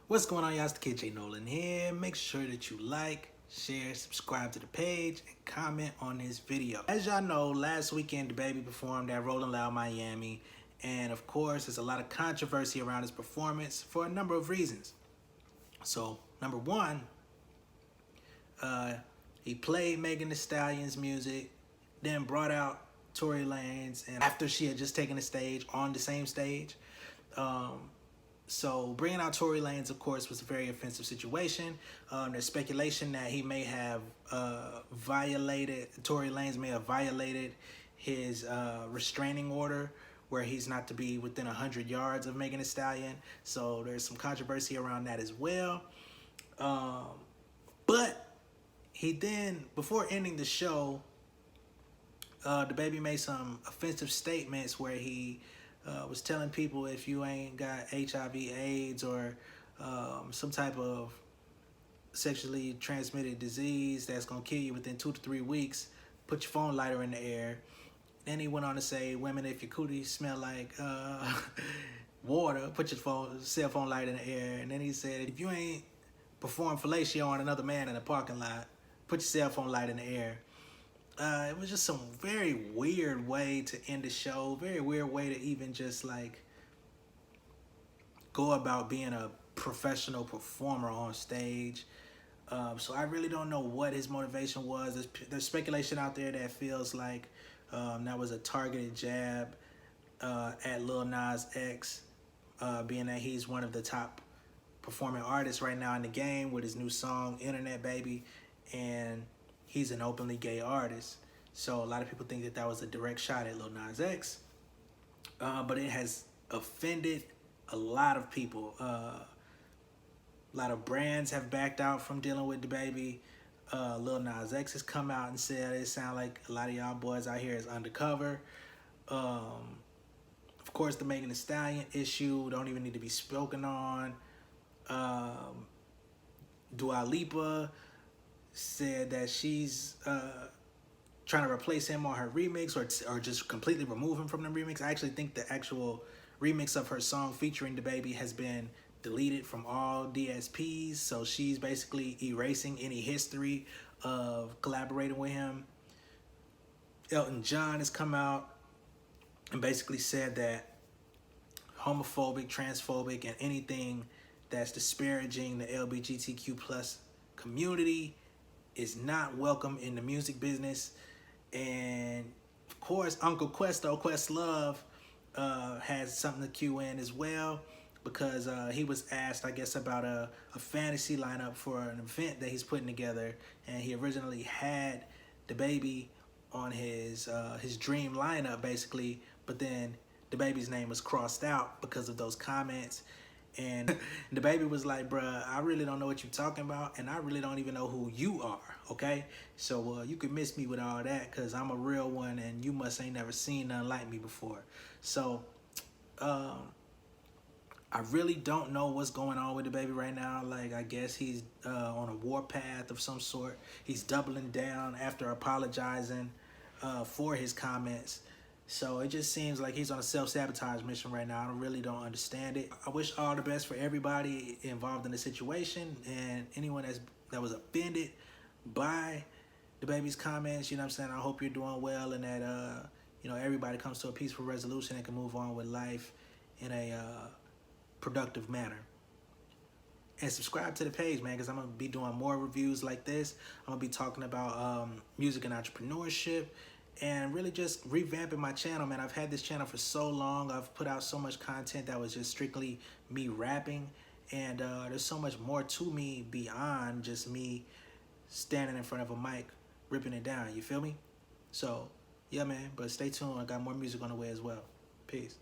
What's going on, y'all? It's the kid J Nolan here. Make sure that you like, share, subscribe to the page, and comment on this video. As y'all know, last weekend DaBaby performed at Rolling Loud Miami, and of course, there's a lot of controversy around his performance for a number of reasons. So, number one, he played Megan Thee Stallion's music, then brought out Tory Lanez, and after she had just taken the stage on the same stage. So bringing out Tory Lanez, of course, was a very offensive situation. There's speculation that he may have Tory Lanez may have violated his restraining order, where he's not to be within 100 yards of Megan Thee Stallion. So there's some controversy around that as well. But he then, before ending the show, DaBaby made some offensive statements where he was telling people, if you ain't got HIV, AIDS, or some type of sexually transmitted disease that's gonna kill you within 2 to 3 weeks, put your phone lighter in the air. Then he went on to say, women, if your cootie smell like water, put your cell phone light in the air. And then he said, if you ain't perform fellatio on another man in a parking lot, put your cell phone light in the air. It was just some very weird way to end the show. Very weird way to even just like go about being a professional performer on stage. So I really don't know what his motivation was. There's speculation out there that feels like that was a targeted jab at Lil Nas X, being that he's one of the top performing artists right now in the game with his new song, Internet Baby, and he's an openly gay artist. So a lot of people think that that was a direct shot at Lil Nas X. But it has offended a lot of people. A lot of brands have backed out from dealing with DaBaby. Lil Nas X has come out and said it sounds like a lot of y'all boys out here is undercover. Of course, the Megan Thee Stallion issue don't even need to be spoken on. Lipa said that she's trying to replace him on her remix, or just completely remove him from the remix. I actually think the actual remix of her song featuring DaBaby has been deleted from all DSPs, so she's basically erasing any history of collaborating with him. Elton John has come out and basically said that homophobic, transphobic, and anything that's disparaging the LGBTQ plus community is not welcome in the music business. And of course, Uncle Questlove has something to cue in as well, because he was asked, I guess, about a fantasy lineup for an event that he's putting together, and he originally had DaBaby on his dream lineup, basically, but then DaBaby's name was crossed out because of those comments. And DaBaby was like, bruh, I really don't know what you're talking about, and I really don't even know who you are, okay? So you can miss me with all that, because I'm a real one, and you must ain't never seen nothing like me before. So I really don't know what's going on with DaBaby right now. Like, I guess he's on a warpath of some sort. He's doubling down after apologizing for his comments. So it just seems like he's on a self-sabotage mission right now. I really don't understand it. I wish all the best for everybody involved in the situation, and anyone that was offended by DaBaby's comments. You know what I'm saying? I hope you're doing well, and that you know, everybody comes to a peaceful resolution and can move on with life in a productive manner. And subscribe to the page, man, because I'm going to be doing more reviews like this. I'm going to be talking about music and entrepreneurship, and really just revamping my channel, man. I've had this channel for so long. I've put out so much content that was just strictly me rapping, and there's so much more to me beyond just me standing in front of a mic ripping it down. You feel me? So yeah, man, but stay tuned. I got more music on the way as well. Peace.